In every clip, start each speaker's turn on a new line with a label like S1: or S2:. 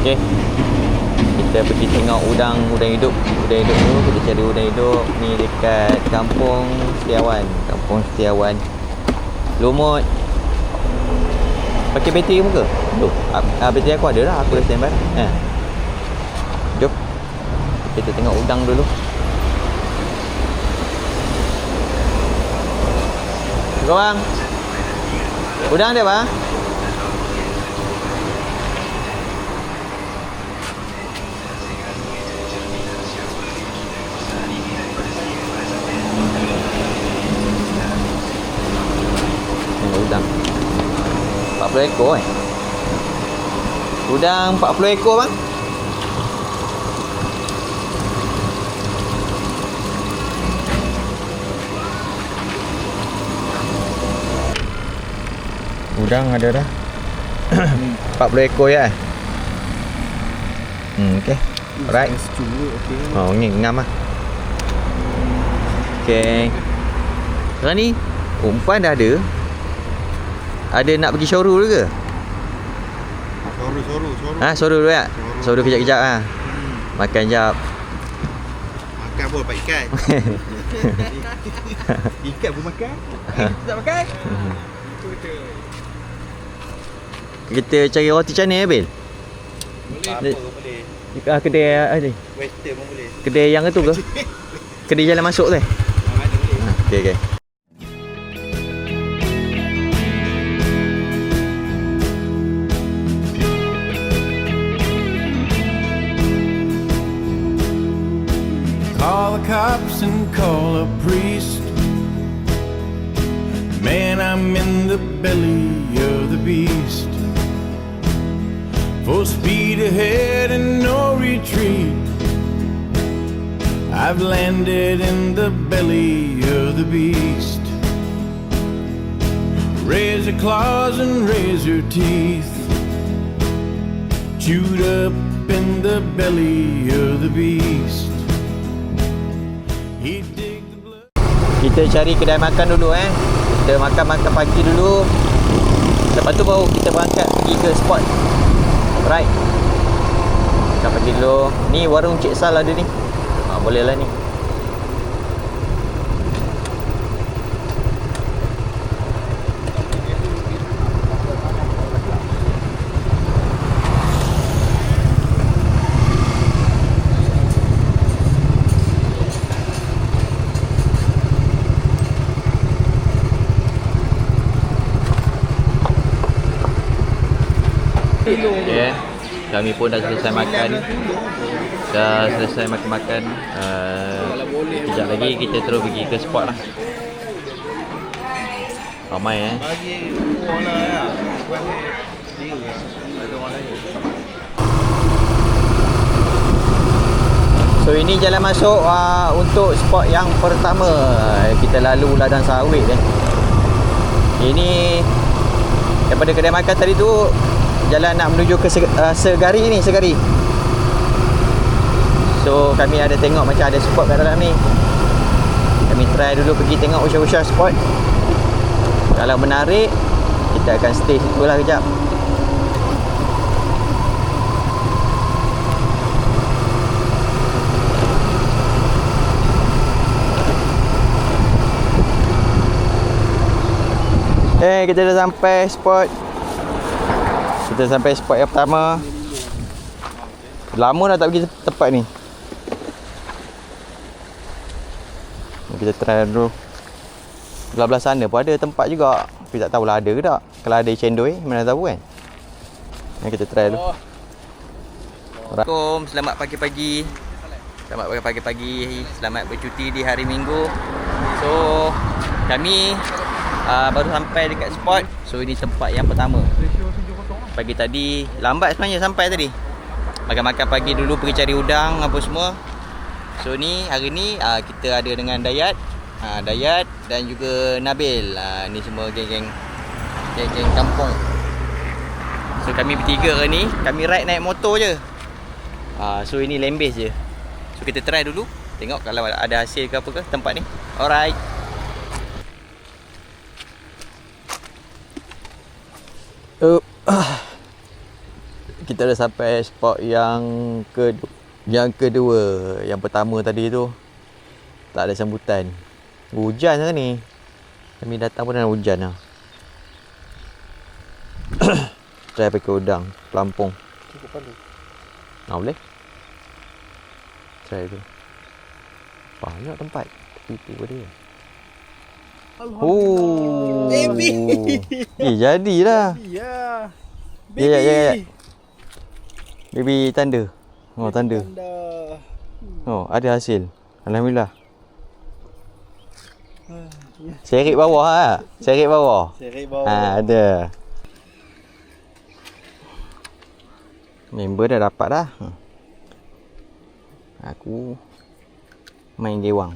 S1: Okay, kita pergi tengok udang hidup dulu. Kita cari udang hidup ni dekat Kampung Setiawan. Lumut. Pakai bateri ke muka? Tu. Bateri aku ada lah. Aku dah standby. Jom. Kita tengok udang dulu. Go bang. Udang dia bang. Udang 40 ekor Udang 40 ekor bang. Udang ada dah 40 ekor ya. Okey. Alright. Oh, ni ngam ah. Okey. Sekarang ni umpan dah ada. Ada nak pergi Sorul ke? Sorul. Sorul dulu ya? Sorul kejap-kejap lah. Makan jap.
S2: Makan pun dapat ikan. Ikan pun makan. Tak makan.
S1: Kita cari roti canai Bil?
S2: Boleh.
S1: Kedai ni.
S2: Western pun boleh.
S1: Kedai yang itu ke? Kedai jalan masuk tu. Okey.
S3: Call the cops and call a priest. Man, I'm in the belly of the beast. Full speed ahead and no retreat. I've landed in the belly of the beast. Razor claws and razor teeth, chewed up in the belly of the beast.
S1: Kita cari kedai makan dulu Kita makan pagi dulu. Lepas tu baru kita berangkat pergi ke spot. Right. Makan pagi dulu. Ni warung Cik Sal ada ni. Boleh lah ni. Okay. Kami pun dah selesai makan. Sekejap lagi kita terus pergi ke spot lah. Ramai So ini jalan masuk untuk spot yang pertama. Kita lalu ladang sawit Ini daripada kedai makan tadi tu, jalan nak menuju ke Segari ni, Segari. So kami ada tengok macam ada spot kat dalam ni. Kami try dulu pergi tengok usah-usah spot. Kalau menarik, kita akan stay situ lah kejap. Kita dah sampai spot. Kita sampai spot yang pertama. Lama dah tak pergi tempat ni. Kita try dulu. Belah-belah sana pun ada tempat juga. Tapi tak tahulah ada ke tak. Kalau ada cendoi, mana tahu kan. Kita try dulu. Assalamualaikum, selamat pagi-pagi. Selamat pagi-pagi. Selamat bercuti di hari Minggu. So, kami baru sampai dekat spot. So, ini tempat yang pertama. Pagi tadi, lambat sebenarnya sampai tadi. Makan-makan pagi dulu, pergi cari udang apa semua. So ni, hari ni kita ada dengan Dayat dan juga Nabil. Ni semua geng-geng kampung. So kami bertiga hari ni, kami ride naik motor je. So ini land base je. So kita try dulu, tengok kalau ada hasil ke apa ke tempat ni. Alright. kita dah sampai spot yang kedua. Yang pertama tadi tu tak ada sambutan. Hujan ke ni? Kami datang pun dah hujan lah. Try pakai udang pelampung.
S2: Cukup palu.
S1: Boleh? Try tu. Banyak tempat. Tepi tu dia. Oh.
S2: Baby.
S1: Jadilah.
S2: Ya.
S1: Ya. Baby tanda. Tanda. Ada hasil. Alhamdulillah. Serik bawah ah. Serik bawah.
S2: Serik bawah.
S1: Ada. Member dah dapat dah. Aku main gewang.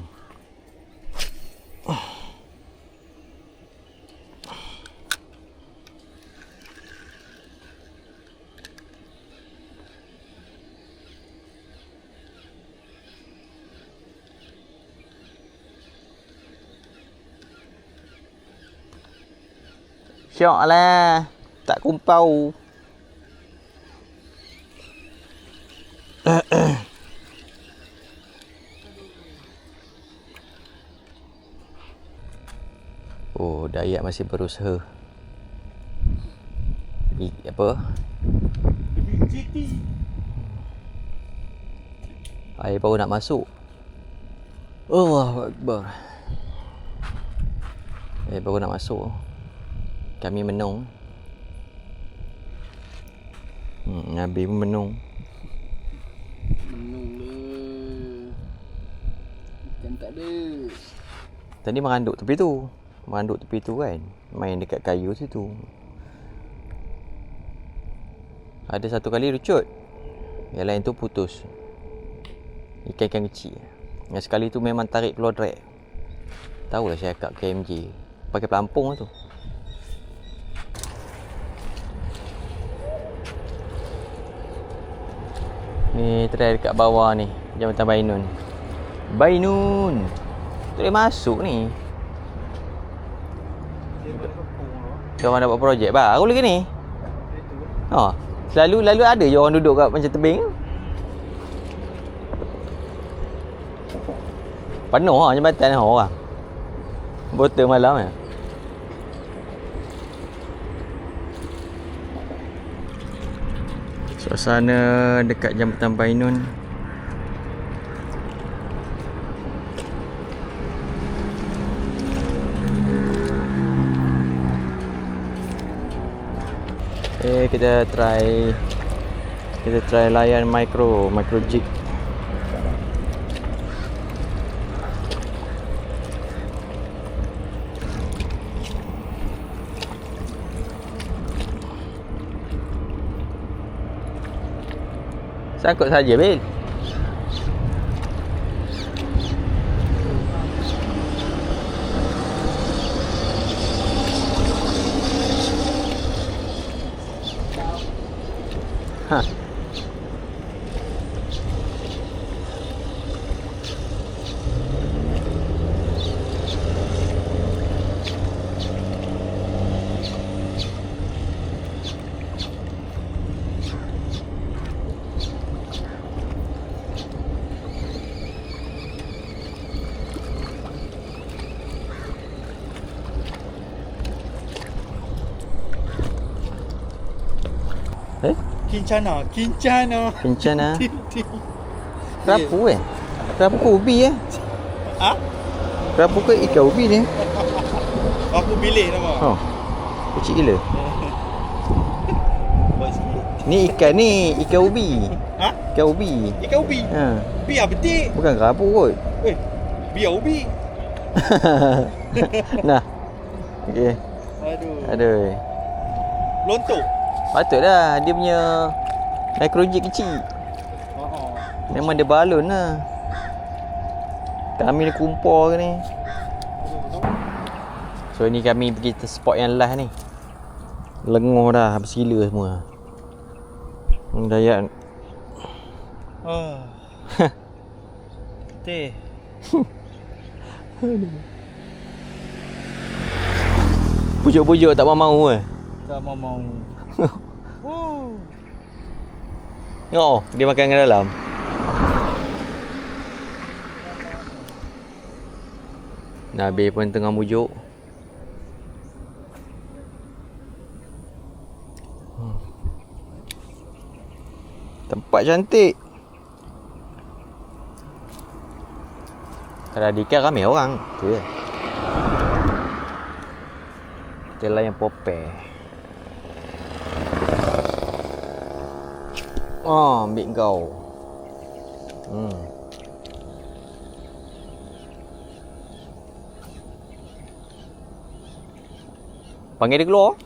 S1: Syok lah. Tak kumpau. Oh, Dayak masih berusaha. Apa? Air baru nak masuk. Allahu Akbar. Air baru nak masuk. Kami menung. Nabi pun menung.
S2: Menung le. Ikan tak ada.
S1: Tadi meranduk tepi tu. Meranduk tepi tu kan. Main dekat kayu situ. Ada satu kali lucut. Yang lain tu putus. Ikan-ikan kecil. Yang sekali tu memang tarik keluar drag. Tahulah saya kat KMJ. Pakai pelampung tu. Ni try dekat bawah ni. Jambatan Bainun. Bainun. Tu dia masuk ni. Dia orang dapat projek baru lagi ni. Selalu ada je orang duduk kat macam tebing. Penuh lah jambatan orang. Botol malam ya. Suasana dekat Jambatan Bainun. Kita try layan micro jig. Sangkut saja, Bil. Ha.
S2: Kincana.
S1: Kencana. Kerapu Kerapu ke ubi Kerapu ke ikan ubi ni?
S2: Aku bilik nama.
S1: Kecil gila.
S2: Buat sikit.
S1: Ni ikan ubi. Ikan ubi.
S2: Ikan ubi. Biar betik.
S1: Bukan kerapu kot.
S2: Biar ubi.
S1: Nah. Okey. Aduh.
S2: Lontok.
S1: Patutlah dia punya microjig kecil. Memang dia balon lah. Kami ni kumpul ke ni. So ni kami pergi spot yang last ni. Lenguh dah bersila semua. Dayak.
S2: Teh.
S1: Pujuk-pujuk tak mau
S2: Tak mau.
S1: Oh, dia makan kat dalam. Nabil pun tengah mujuk. Tempat cantik. Kalau di ikan ramai orang. Tu je. Kita layan popeh. Oh, ambil kau. Panggil dia keluar.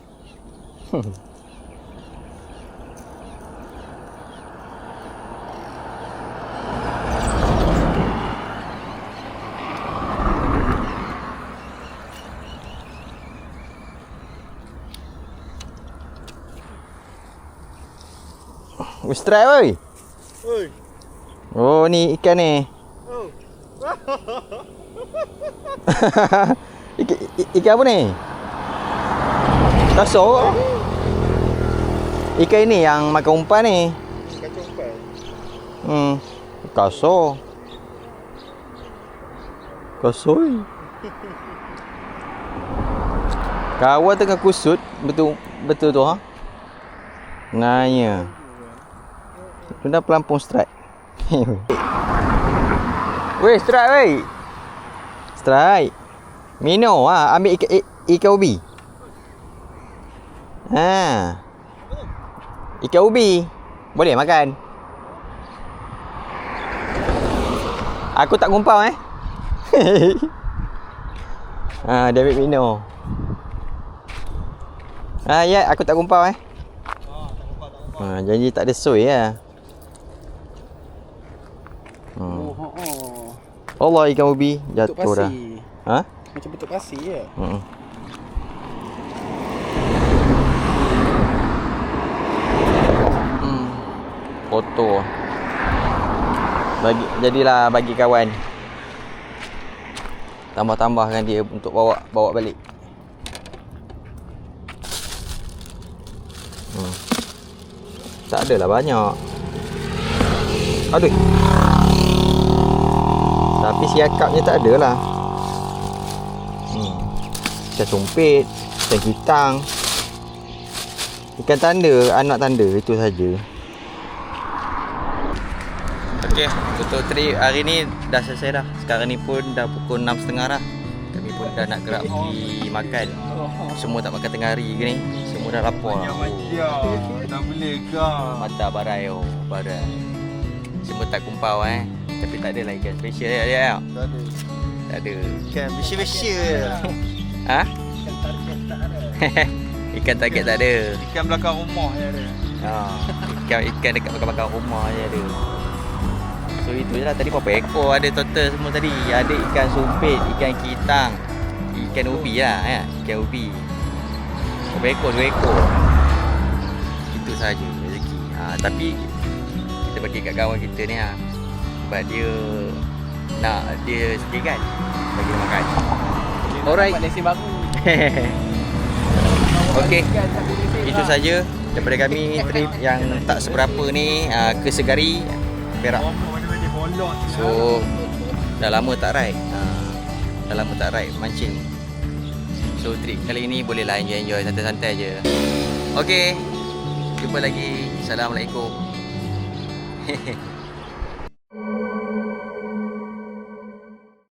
S1: Strike oi.
S2: Oi.
S1: Oh, ni ikan ni.
S2: Oh.
S1: Ikan apa ni? Kasut. Ikan ini yang makan umpan ni.
S2: Ikan cumpai.
S1: Kasut. Kasut. Kawan tengah kusut. Betul tu ha. Nganya. Sudah pelampung strike. Weh, strike weh. Strike. Mino ah, ambil ikan ubi. Ha. Ikan ubi. Boleh makan. Aku tak gumpau Ha, dia ambil Mino. Ha, ya, aku tak gumpau Ha, janji tak ada soy ya. Allah, ikan ubi jatuh dah. Ha?
S2: Macam bentuk pasir je.
S1: Foto. Bagi kawan. Tambah-tambahkan dia untuk bawa balik. Tak adalah banyak. Aduh. Tapi siakapnya tak adalah. Ikan sumpit, ikan kitang, ikan tanda, anak tanda, itu saja. Okey, tutup trip hari ni dah selesai dah. Sekarang ni pun dah pukul 6.30 dah. Kami pun dah nak gerak pergi makan. Semua tak makan tengah hari ke ni. Semua dah lapar.
S2: Tak boleh ke?
S1: Mata barai barai. Semua tak kumpau Tapi tak adalah ikan special dia.
S2: Tak ada.
S1: Tak ada.
S2: Ikan special.
S1: Ha? Ikan target tak ada.
S2: Ikan belakang rumah je ada.
S1: Ikan dekat belakang rumah je ada. So itu je lah. Tadi berapa ekor ada total semua tadi. Ada ikan sumpit, ikan kitang, ikan ubi lah Ikan ubi. Berapa ekor? 2 ekor. Itu saja rezeki. Tapi kita bagi kat kawan kita ni sebab dia nak dia sendiri kan. Bagi dia makan. Alright.
S2: Lesen baru.
S1: Okey. Itu saja daripada kami trip yang tak seberapa ni ke Segari, Perak. So dah lama tak ride. Dah lama tak ride mancing. So trip kali ni bolehlah enjoy santai-santai je. Okey. Jumpa lagi. Assalamualaikum.